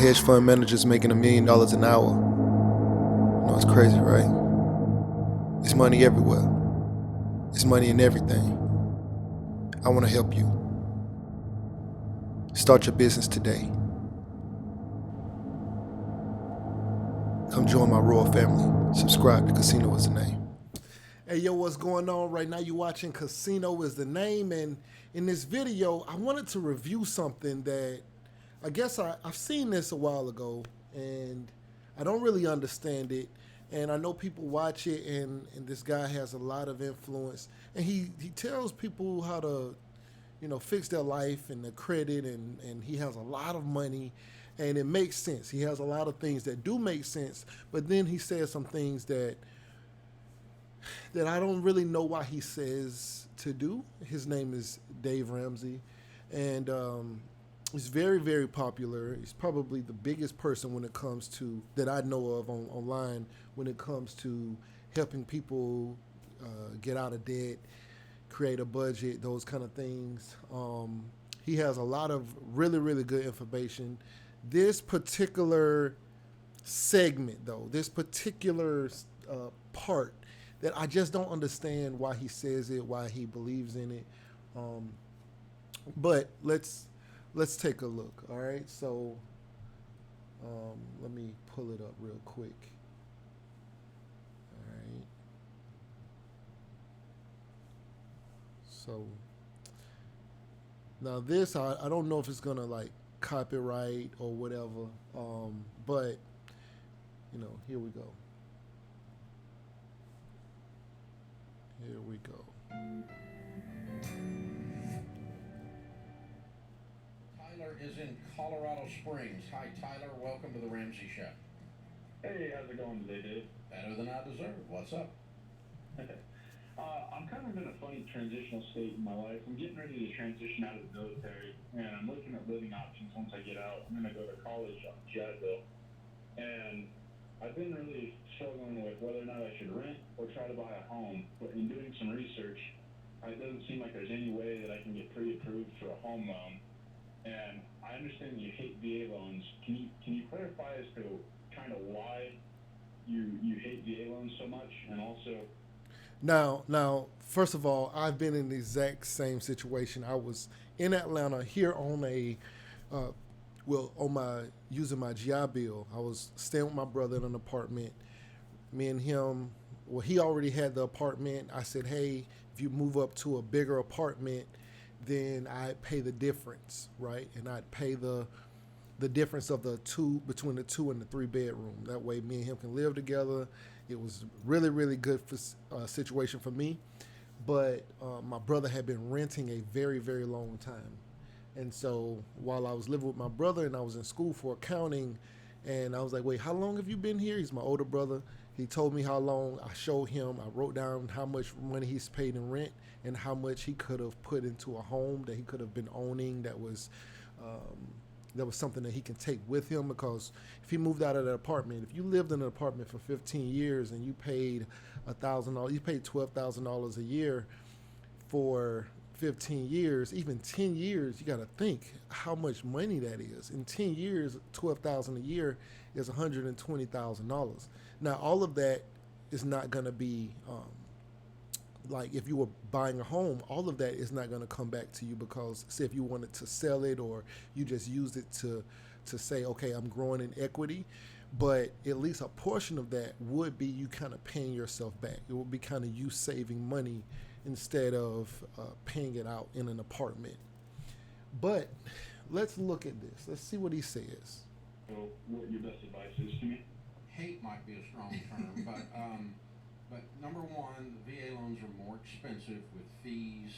hedge fund managers making $1 million an hour. You know, it's crazy, right? It's money everywhere. It's money in everything. I want to help you. Start your business today. Come join my royal family. Subscribe to Casino is the Name. Hey, yo, what's going on? Right now you're watching Casino is the Name, and in this video, I wanted to review something that I guess I've seen this a while ago, and I don't really understand it. And I know people watch it, and this guy has a lot of influence, and he tells people how to, you know, fix their life and their credit, and he has a lot of money, and it makes sense. He has a lot of things that do make sense, but then he says some things that I don't really know why he says to do. His name is Dave Ramsey, and he's very, very popular. He's probably the biggest person when it comes to that I know of online when it comes to helping people get out of debt, create a budget, those kind of things. He has a lot of really, really good information. This particular segment, though, this particular part that I just don't understand why he says it, why he believes in it. But let's take a look. All right, so let me pull it up real quick. All right. So now this, I don't know if it's gonna like copyright or whatever, but you know, here we go. Here we go. Tyler is in Colorado Springs. Hi, Tyler. Welcome to the Ramsey Show. Hey, how's it going today, Dave? Better than I deserve. What's up? I'm kind of in a funny transitional state in my life. I'm getting ready to transition out of the military, and I'm looking at living options once I get out. I'm going to go to college on GI Bill, and I've been really struggling with whether or not I should rent or try to buy a home. But in doing some research, it doesn't seem like there's any way that I can get pre-approved for a home loan. And I understand you hate VA loans. Can you clarify as to kind of why you hate VA loans so much, and also? Now, first of all, I've been in the exact same situation. I was in Atlanta here on using my GI Bill. I was staying with my brother in an apartment. Me and him, well, he already had the apartment. I said, hey, if you move up to a bigger apartment, then I'd pay the difference, right? And I'd pay the difference of between the 2 and the 3 bedroom. That way me and him can live together. It was really, really good situation for me. But my brother had been renting a very, very long time. And so while I was living with my brother and I was in school for accounting, and I was like, wait, how long have you been here? He's my older brother. He told me how long. I showed him. I wrote down how much money he's paid in rent and how much he could have put into a home that he could have been owning that was something that he can take with him, because if he moved out of that apartment, if you lived in an apartment for 15 years and you paid $1,000, you paid $12,000 a year for 15 years, even 10 years, you got to think how much money that is. In 10 years, $12,000 a year is $120,000. Now, all of that is not going to be like if you were buying a home, all of that is not going to come back to you, because say if you wanted to sell it or you just used it to say, okay, I'm growing in equity, but at least a portion of that would be you kind of paying yourself back. It would be kind of you saving money instead of paying it out in an apartment. But let's look at this. Let's see what he says. So what your best advice is to me? Hate might be a strong term, but number one, the VA loans are more expensive with fees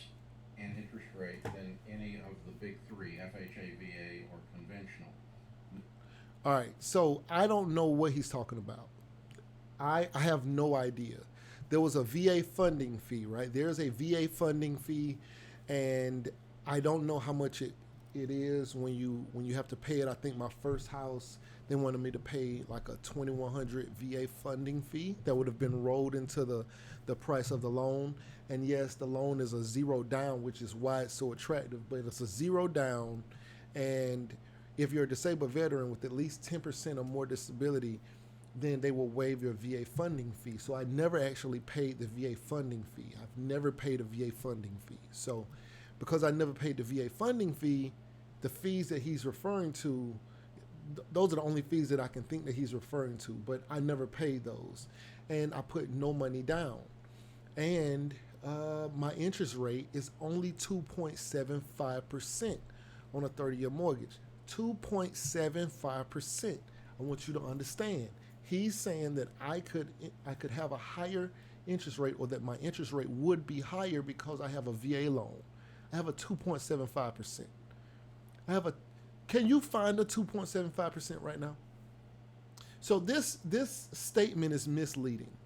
and interest rate than any of the big three, FHA, VA, or conventional. All right, so I don't know what he's talking about. I have no idea. There was a VA funding fee, right? There's a VA funding fee, and I don't know how much it is when you have to pay it. I think my first house, they wanted me to pay like a $2,100 VA funding fee that would have been rolled into the price of the loan. And yes, the loan is a zero down, which is why it's so attractive, but it's a zero down, and If you're a disabled veteran with at least 10% or more disability, then they will waive your VA funding fee. So I never actually paid the VA funding fee. I've never paid a VA funding fee. So because I never paid the VA funding fee, the fees that he's referring to, those are the only fees that I can think that he's referring to, but I never paid those. And I put no money down. And my interest rate is only 2.75% on a 30-year mortgage. 2.75%. I want you to understand. He's saying that I could have a higher interest rate, or that my interest rate would be higher because I have a VA loan. I have a 2.75%. Can you find a 2.75% right now? So this statement is misleading.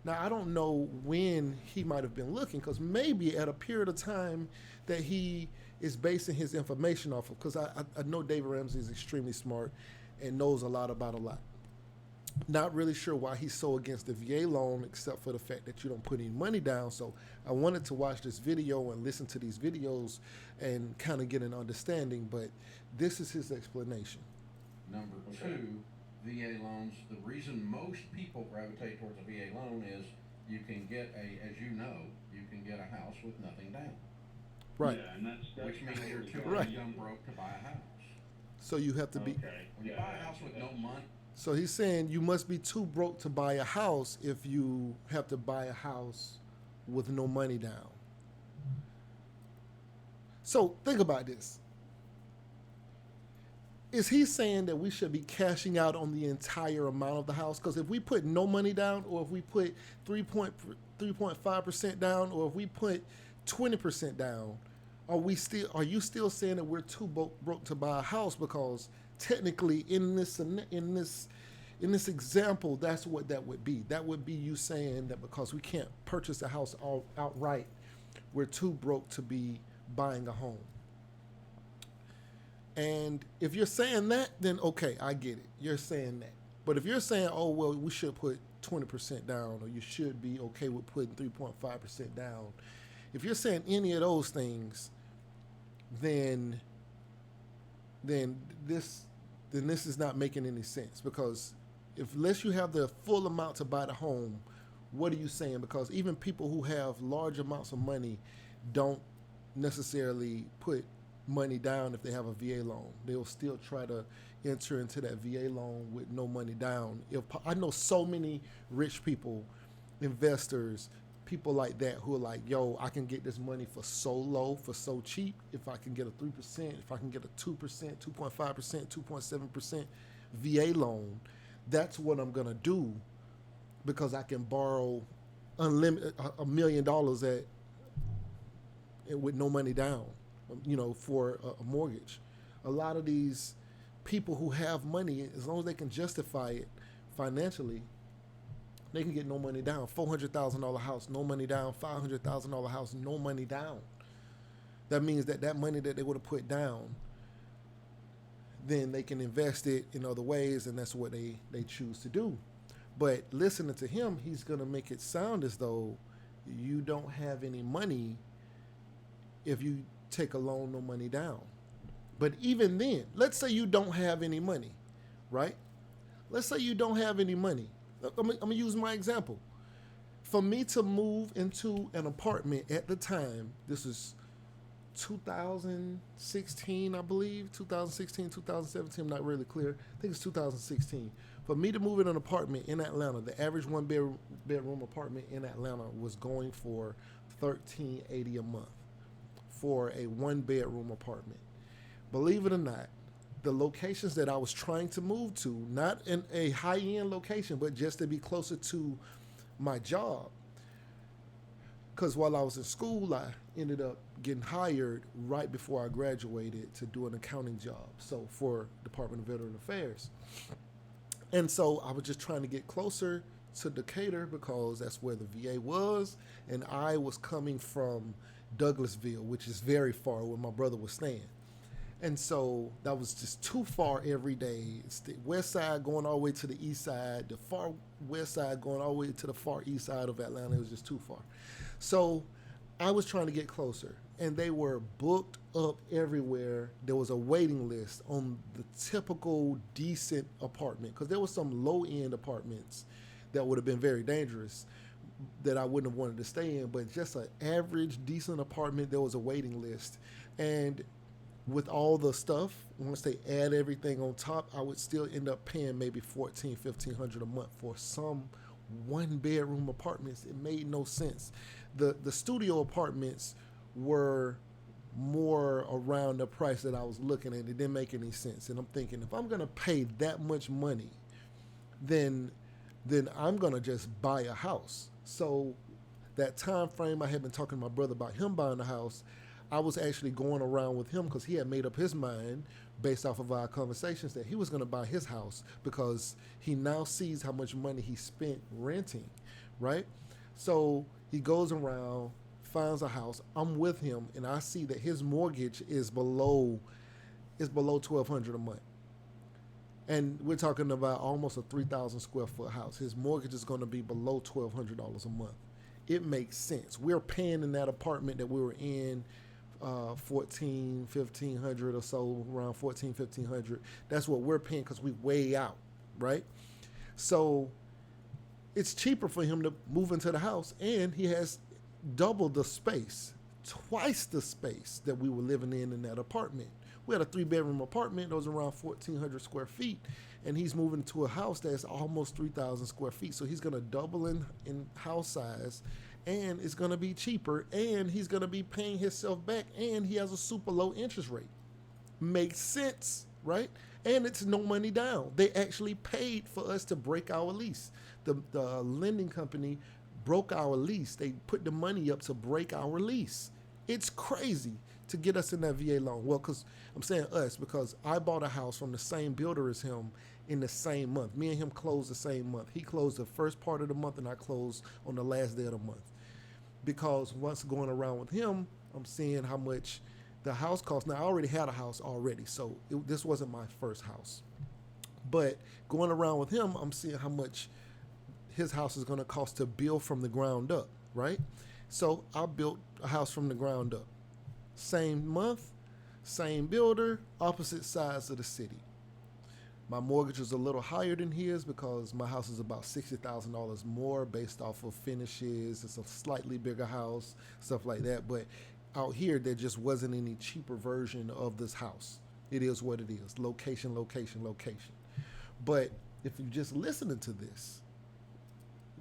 Now, I don't know when he might have been looking, because maybe at a period of time that he is basing his information off of, because I know David Ramsey is extremely smart and knows a lot about a lot. Not really sure why he's so against the VA loan, except for the fact that you don't put any money down. So I wanted to watch this video and listen to these videos and kind of get an understanding, but this is his explanation. Number two, VA loans, the reason most people gravitate towards a VA loan is you can get you can get a house with nothing down. Right. Yeah, and that's Which means you're too Right. young broke to buy a house. So you have to be. Okay. When you buy a house with no money, So he's saying you must be too broke to buy a house if you have to buy a house with no money down. So think about this. Is he saying that we should be cashing out on the entire amount of the house? Because if we put no money down, or if we put 3.5% down, or if we put 20% down, are you still saying that we're too broke to buy a house? Because technically, in this example, that's what that would be. That would be you saying that because we can't purchase a house outright, we're too broke to be buying a home. And if you're saying that, then okay, I get it. You're saying that. But if you're saying, oh, well, we should put 20% down, or you should be okay with putting 3.5% down, if you're saying any of those things, then this is not making any sense. Because unless you have the full amount to buy the home, what are you saying? Because even people who have large amounts of money don't necessarily put money down if they have a VA loan. They'll still try to enter into that VA loan with no money down. I know so many rich people, investors, people like that who are like, yo, I can get this money for so low, for so cheap. If I can get a 3%, if I can get a 2%, 2.5%, 2.7% VA loan, that's what I'm going to do, because I can borrow unlimited $1 million with no money down, for a mortgage. A lot of these people who have money, as long as they can justify it financially, they can get no money down. $400,000 house, no money down. $500,000 house, no money down. That means that money that they would have put down, then they can invest it in other ways, and that's what they choose to do. But listening to him, he's going to make it sound as though you don't have any money if you take a loan, no money down. But even then, let's say you don't have any money, right? Let's say you don't have any money. I'm going to use my example. For me to move into an apartment at the time, this is 2016, I believe, 2016, 2017, I'm not really clear. I think it's 2016. For me to move in an apartment in Atlanta, the average one bedroom apartment in Atlanta was going for $1,380 a month for a one bedroom apartment. Believe it or not, the locations that I was trying to move to, not in a high-end location, but just to be closer to my job. Because while I was in school, I ended up getting hired right before I graduated to do an accounting job, so for Department of Veteran Affairs. And so I was just trying to get closer to Decatur because that's where the VA was, and I was coming from Douglasville, which is very far, where my brother was staying. And so that was just too far every day. It's the west side going all the way to the east side, the far west side going all the way to the far east side of Atlanta. It was just too far. So I was trying to get closer, and they were booked up everywhere. There was a waiting list on the typical decent apartment because there was some low end apartments that would have been very dangerous that I wouldn't have wanted to stay in, but just an average decent apartment, there was a waiting list. And with all the stuff, once they add everything on top, I would still end up paying maybe 1,400 to 1,500 a month for some one bedroom apartments. It made no sense. The studio apartments were more around the price that I was looking at. It didn't make any sense. And I'm thinking, if I'm gonna pay that much money, then I'm gonna just buy a house. So that time frame I had been talking to my brother about him buying a house, I was actually going around with him because he had made up his mind based off of our conversations that he was going to buy his house because he now sees how much money he spent renting, right? So he goes around, finds a house. I'm with him, and I see that his mortgage is below 1,200 a month. And we're talking about almost a 3,000 square foot house. His mortgage is going to be below $1,200 a month. It makes sense. We're paying in that apartment that we were in 1,500 or so, around 1,500. That's what we're paying because we way out, right? So it's cheaper for him to move into the house, and he has double the space, twice the space that we were living in that apartment. We had a 3-bedroom apartment that was around 1,400 square feet, and he's moving to a house that's almost 3,000 square feet. So he's going to double in house size, and it's going to be cheaper, and he's going to be paying himself back, and he has a super low interest rate. Makes sense, right? And it's no money down. They actually paid for us to break our lease. The lending company broke our lease. They put the money up to break our lease. It's crazy to get us in that VA loan. Well, because I'm saying us because I bought a house from the same builder as him in the same month. Me and him closed the same month. He closed the first part of the month, and I closed on the last day of the month. Because once going around with him, I'm seeing how much the house costs. Now, I already had a house already, so this wasn't my first house. But going around with him, I'm seeing how much his house is going to cost to build from the ground up, right? So I built a house from the ground up. Same month, same builder, opposite sides of the city. My mortgage is a little higher than his because my house is about $60,000 more based off of finishes. It's a slightly bigger house, stuff like that. But out here, there just wasn't any cheaper version of this house. It is what it is. Location, location, location. But if you're just listening to this,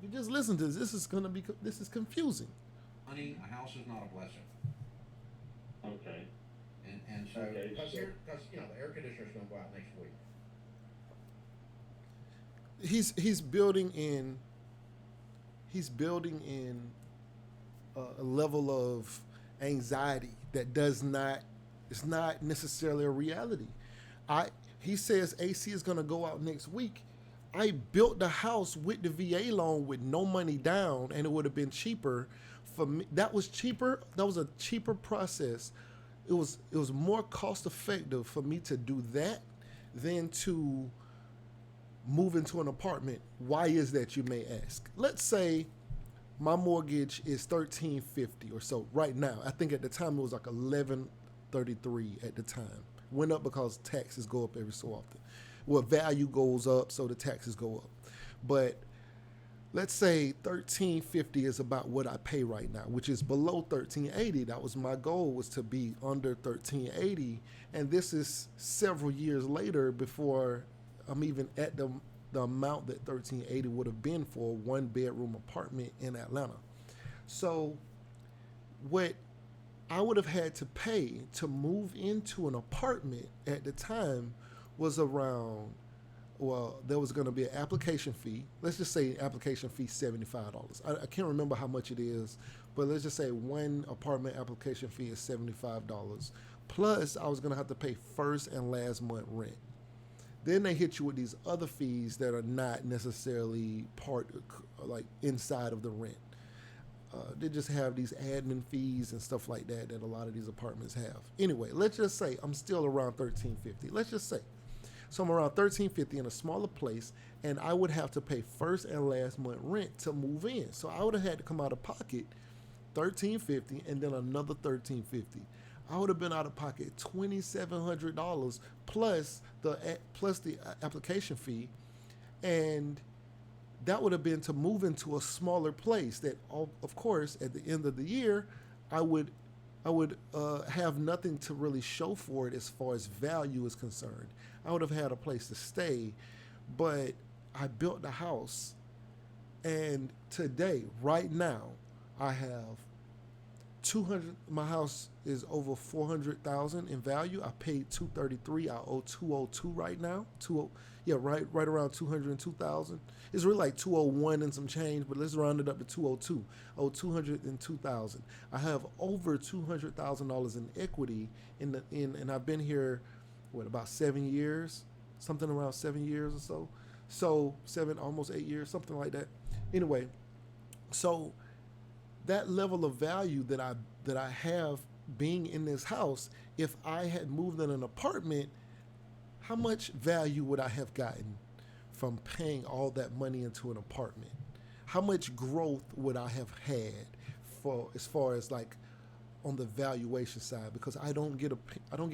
this is confusing. Honey, a house is not a blessing. Okay. And so, Okay, because so- the air conditioner's going to go out next week. He's building in a level of anxiety that it's not necessarily a reality. He says AC is going to go out next week. I built the house with the VA loan with no money down, and it would have been cheaper for me. That was cheaper. That was a cheaper process. It was more cost effective for me to do that than to move into an apartment. Why is that, you may ask? Let's say my mortgage is $1,350 or so right now. I think at the time it was like $1,133 at the time. Went up because taxes go up every so often. Well, value goes up, so the taxes go up. But let's say $1,350 is about what I pay right now, which is below $1,380. That was my goal, was to be under $1,380. And this is several years later before I'm even at the amount that $1,380 would have been for a 1-bedroom apartment in Atlanta. So what I would have had to pay to move into an apartment at the time was around, well, there was going to be an application fee. Let's just say application fee $75. I can't remember how much it is, but let's just say one apartment application fee is $75. Plus, I was going to have to pay first and last month rent. Then they hit you with these other fees that are not necessarily like inside of the rent. They just have these admin fees and stuff like that a lot of these apartments have. Anyway, let's just say I'm still around $1,350. Let's just say. So I'm around $1,350 in a smaller place, and I would have to pay first and last month rent to move in. So I would have had to come out of pocket $1,350 and then another $1,350. I would have been out of pocket $2,700 plus the application fee, and that would have been to move into a smaller place. That, of course, at the end of the year, I would have nothing to really show for it as far as value is concerned. I would have had a place to stay, but I built the house, and today, right now, I have 200. My house is over 400,000 in value. I paid 233. I owe 202 right now. Right around 202,000. It's really like 201 and some change, but let's round it up to 202. Oh, 202,000. I have over $200,000 in equity and I've been here, about 7 years, something around 7 years or so. So 7, almost 8 years, something like that. Anyway, so that level of value that I have being in this house, if I had moved in an apartment, how much value would I have gotten from paying all that money into an apartment? How much growth would I have had for as far as like on the valuation side? Because I don't get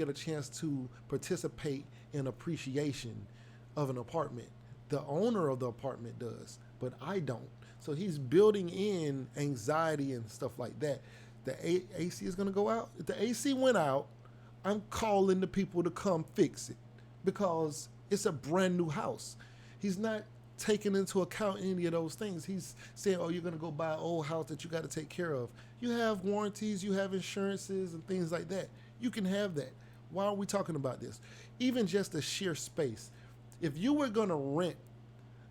a chance to participate in appreciation of an apartment. The owner of the apartment does, but I don't. So he's building in anxiety and stuff like that. The AC is going to go out. If the AC went out, I'm calling the people to come fix it because it's a brand new house. He's not taking into account any of those things. He's saying, oh, you're going to go buy an old house that you got to take care of. You have warranties, you have insurances and things like that. You can have that. Why are we talking about this? Even just the sheer space. If you were going to rent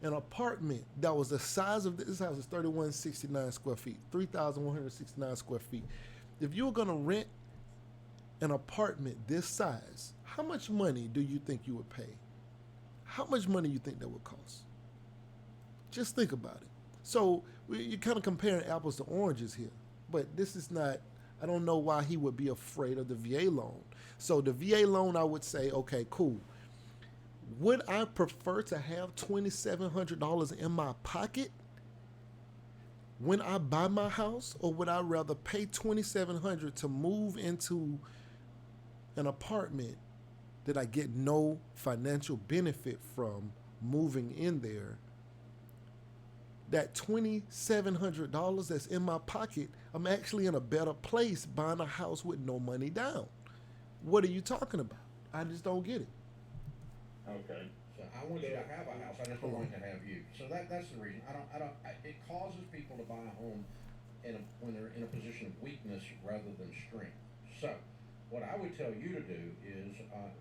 an apartment that was the size of this house is 3,169 square feet, 3,169 square feet. If you were going to rent an apartment this size, how much money do you think you would pay? How much money you think that would cost? Just think about it. So you're kind of comparing apples to oranges here, but this is not, I don't know why he would be afraid of the VA loan. So the VA loan, I would say, okay, cool. Would I prefer to have $2,700 in my pocket when I buy my house, or would I rather pay $2,700 to move into an apartment that I get no financial benefit from moving in there? That $2,700 that's in my pocket, I'm actually in a better place buying a house with no money down. What are you talking about? I just don't get it. Okay. So I want you to have a house. I just don't want to have you. So that's the reason. It causes people to buy a home when they're in a position of weakness rather than strength. So what I would tell you to do is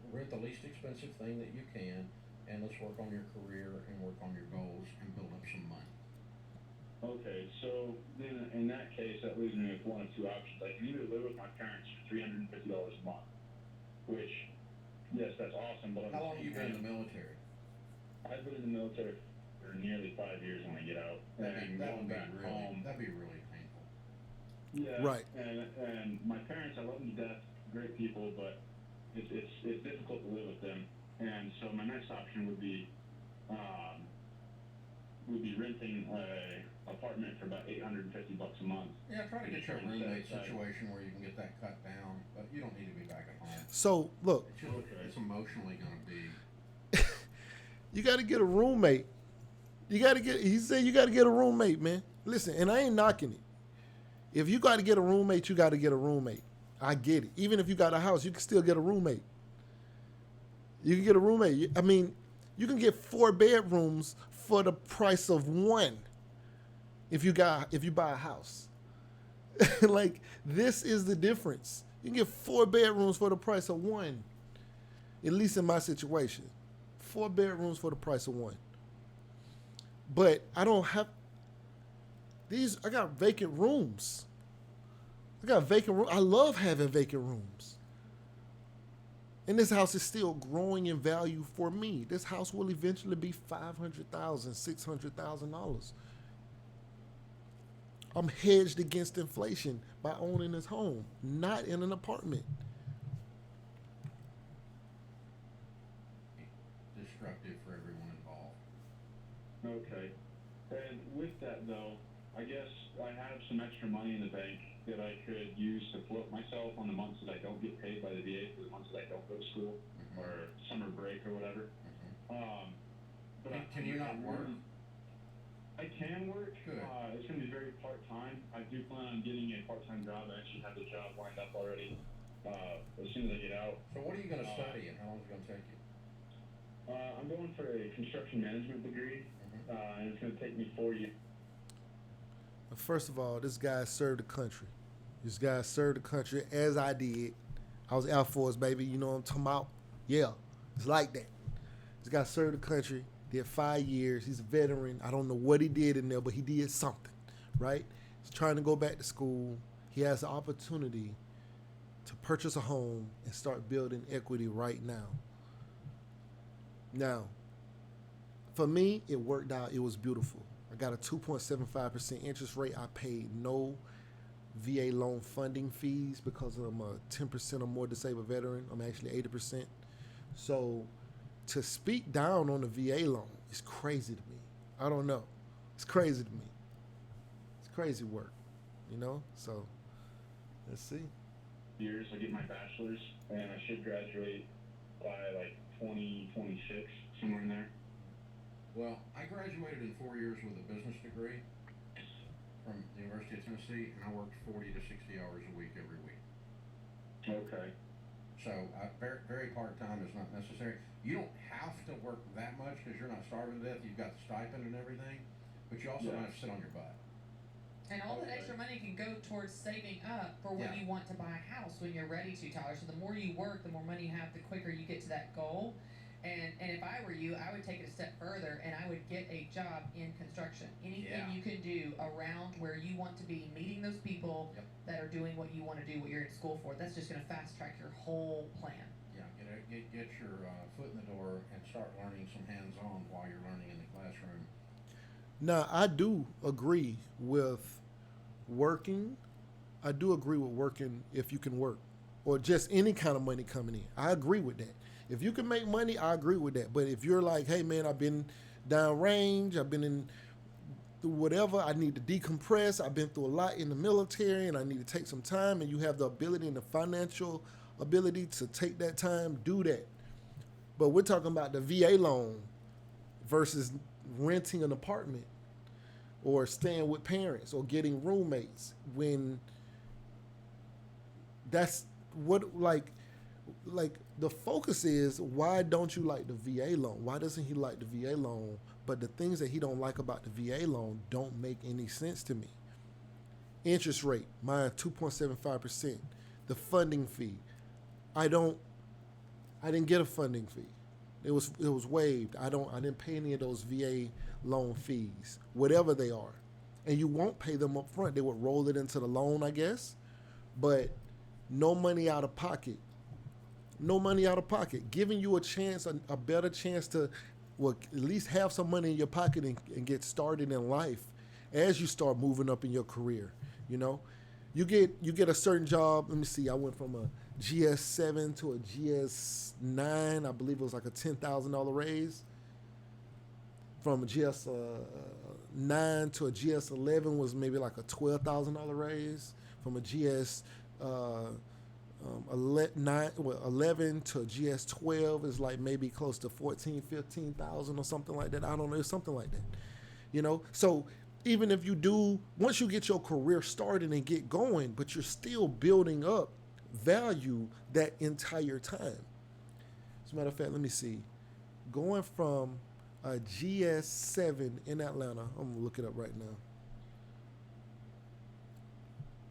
rent the least expensive thing that you can, and let's work on your career and work on your goals and build up some money. Okay, so then in that case, that leaves me with one of two options. I can either live with my parents for $350 a month, which, yes, that's awesome, but how long have you been in the military? I've been in the military for nearly 5 years when I get out, and going back home. That'd be really painful. Yeah, right. And my parents, I love them to death, great people, but it's difficult to live with them. And so my next option would be renting a apartment for about $850 a month. Yeah, try to get your roommate situation where you can get that cut down, but you don't need to be back at home. So look, It's emotionally going to be. you got to get a roommate. He said you got to get a roommate, man. Listen, and I ain't knocking it. If you got to get a roommate, you got to get a roommate. I get it. Even if you got a house, you can still get a roommate. You can get a roommate. I mean, you can get 4 bedrooms for the price of 1 if you buy a house. Like, this is the difference. You can get 4 bedrooms for the price of 1. At least in my situation. 4 bedrooms for the price of 1. But I don't have these. I got vacant rooms. I love having vacant rooms. And this house is still growing in value for me. This house will eventually be $500,000, $600,000. I'm hedged against inflation by owning this home, not in an apartment. Destructive for everyone involved. Okay. And with that, though, I guess I have some extra money in the bank, that I could use to float myself on the months that I don't get paid by the VA for the months that I don't go to school or summer break or whatever. But Can you not work? I can work. Good. It's going to be very part-time. I do plan on getting a part-time job. I actually have the job lined up already as soon as I get out. So what are you going to study and how long is it going to take you? I'm going for a construction management degree, and it's going to take me 4 years. First of all, this guy served the country. This guy served the country as I did. I was Air Force, baby. You know what I'm talking about? Yeah, it's like that. This guy served the country, did 5 years. He's a veteran. I don't know what he did in there, but he did something, right? He's trying to go back to school. He has the opportunity to purchase a home and start building equity right now. Now, for me, it worked out. It was beautiful. I got a 2.75% interest rate. I paid no VA loan funding fees because I'm a 10% or more disabled veteran. I'm actually 80%. So to speak down on the VA loan is crazy to me. I don't know. It's crazy to me. It's crazy work, you know? So let's see. Years, I get my bachelor's, and I should graduate by like 2026, somewhere in there. Well, I graduated in 4 years with a business degree from the University of Tennessee, and I worked 40 to 60 hours a week every week. Okay. So very, very part-time is not necessary. You don't have to work that much because you're not starving to death. You've got the stipend and everything, but you also don't have to sit on your butt. And all that extra money can go towards saving up for when you want to buy a house when you're ready to, Tyler. So the more you work, the more money you have, the quicker you get to that goal. And if I were you, I would take it a step further and I would get a job in construction. Anything you can do around where you want to be, meeting those people that are doing what you want to do, what you're in school for. That's just going to fast track your whole plan. Yeah, get your foot in the door and start learning some hands-on while you're learning in the classroom. Now, I do agree with working. I do agree with working if you can work, or just any kind of money coming in. I agree with that. If you can make money, I agree with that. But if you're like, hey, man, I've been downrange, I've been in through whatever, I need to decompress, I've been through a lot in the military, and I need to take some time, and you have the ability and the financial ability to take that time, do that. But we're talking about the VA loan versus renting an apartment or staying with parents or getting roommates, when that's what, like the focus is, why don't you like the VA loan? Why doesn't he like the VA loan? But the things that he don't like about the VA loan don't make any sense to me. Interest rate, mine 2.75%. The funding fee, I didn't get a funding fee. It was waived. I didn't pay any of those VA loan fees, whatever they are. And you won't pay them up front. They would roll it into the loan, I guess. But no money out of pocket. No money out of pocket. Giving you a chance, a better chance to, well, at least have some money in your pocket and get started in life as you start moving up in your career. You know, you get a certain job. Let me see. I went from a GS7 to a GS9. I believe it was like a $10,000 raise. From a GS9 to a GS11 was maybe like a $12,000 raise. From a GS 11 to GS12 is like maybe close to 14, 15,000 or something like that. I don't know, it's something like that. You know, so even if you do, once you get your career started and get going, but you're still building up value that entire time. As a matter of fact, let me see. Going from a GS7 in Atlanta, I'm gonna look it up right now.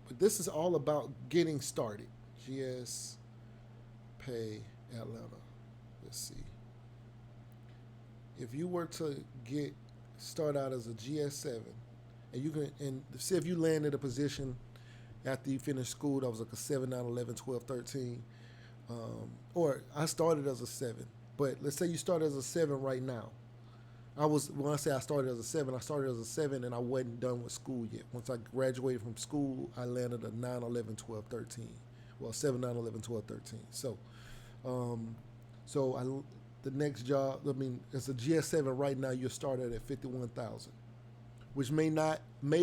But this is all about getting started. GS Pay Atlanta. Let's see. If you were to start out as a GS7, and you can, and say if you landed a position after you finished school that was like a 7, 9, 11, 12, 13, or I started as a 7, but let's say you started as a 7 right now. When I say I started as a 7, I started as a 7 and I wasn't done with school yet. Once I graduated from school, I landed a 9, 11, 12, 13. Well, 7, 9, 11, 12, 13. So, the next job, I mean, it's a GS7 right now, you're started at 51,000. which may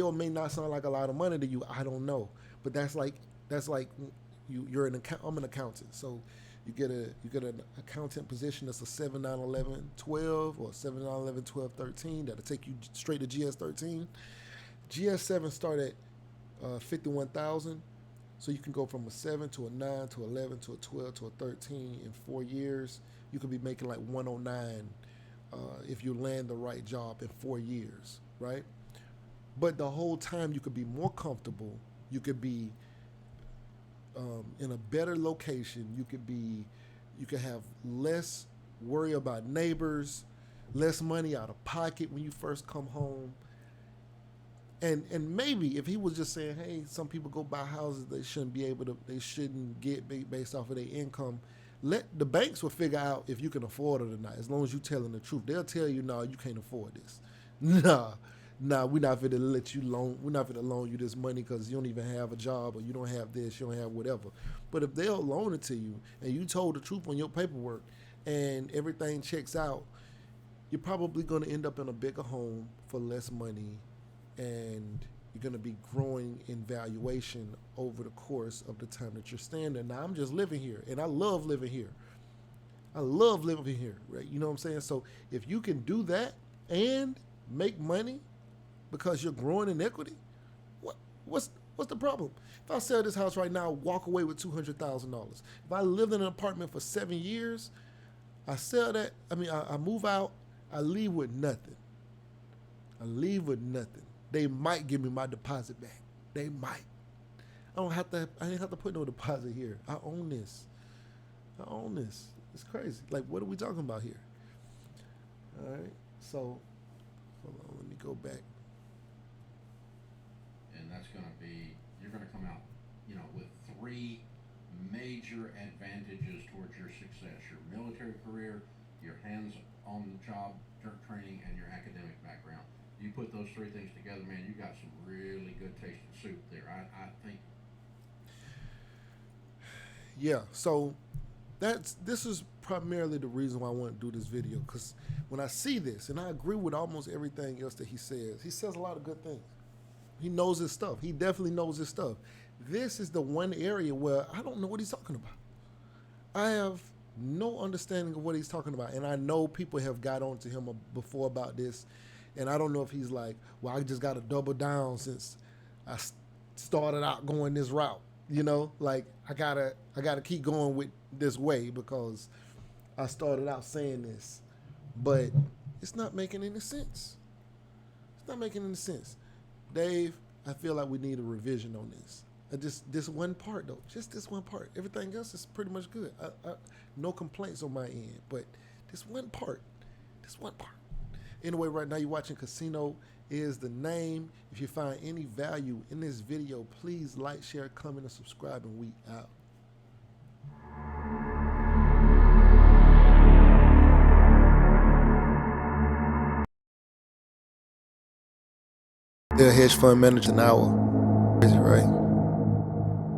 or may not sound like a lot of money to you. I don't know, but that's like you're I'm an accountant, so you get an accountant position that's a 7, 9, 11, 12 or 7, 9, 11, 12, 13 that'll take you straight to GS 13. GS 7 start at 51,000, so you can go from a 7 to a 9 to 11 to a 12 to a 13 in 4 years. You could be making like 109 if you land the right job in 4 years, right? But the whole time you could be more comfortable. You could be in a better location. You could have less worry about neighbors, less money out of pocket when you first come home. And maybe if he was just saying, hey, some people go buy houses they shouldn't get based off of their income, let the banks will figure out if you can afford it or not. As long as you're telling the truth, they'll tell you, no, you can't afford this. Nah, we're not going to let you loan. We're not going to loan you this money because you don't even have a job, or you don't have this, you don't have whatever. But if they'll loan it to you and you told the truth on your paperwork and everything checks out, you're probably going to end up in a bigger home for less money, and you're going to be growing in valuation over the course of the time that you're staying there. Now, I'm just living here, and I love living here. Right? You know what I'm saying? So if you can do that and make money because you're growing in equity, what's the problem? If I sell this house right now, walk away with $200,000. If I lived in an apartment for 7 years, I sell that. I move out. I leave with nothing. They might give me my deposit back. They might. I ain't have to put no deposit here. I own this. It's crazy. Like, what are we talking about here? All right. So, hold on. Let me go back. And that's going to be, you're going to come out, with 3 major advantages towards your success: your military career, your hands-on-the-job training, and your academic background. You put those 3 things together, man, you got some really good tasting soup there. I think. Yeah. So this is primarily the reason why I want to do this video, because when I see this, and I agree with almost everything else that he says a lot of good things. He knows his stuff. He definitely knows his stuff. This is the one area where I don't know what he's talking about. I have no understanding of what he's talking about, and I know people have got on to him before about this, and I don't know if he's like, well, I just got to double down since I started out going this route. Like I gotta keep going with this way because I started out saying this, but it's not making any sense. Dave, I feel like we need a revision on this. Just this one part though, just this one part. Everything else is pretty much good. No complaints on my end, but this one part. Anyway, right now you're watching Casino Is the Name. If you find any value in this video, please like, share, comment, and subscribe, and we out. They're a hedge fund manager an hour. Crazy, right?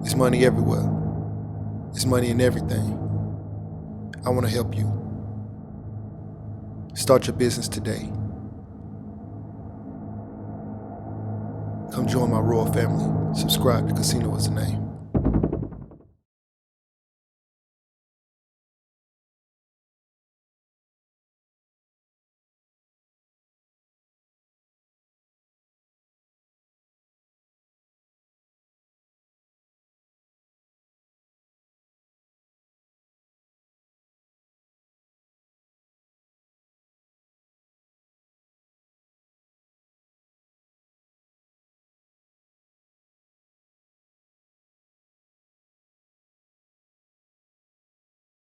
It's money everywhere. It's money in everything. I want to help you. Start your business today. Come join my royal family. Subscribe to Casino Is the Name.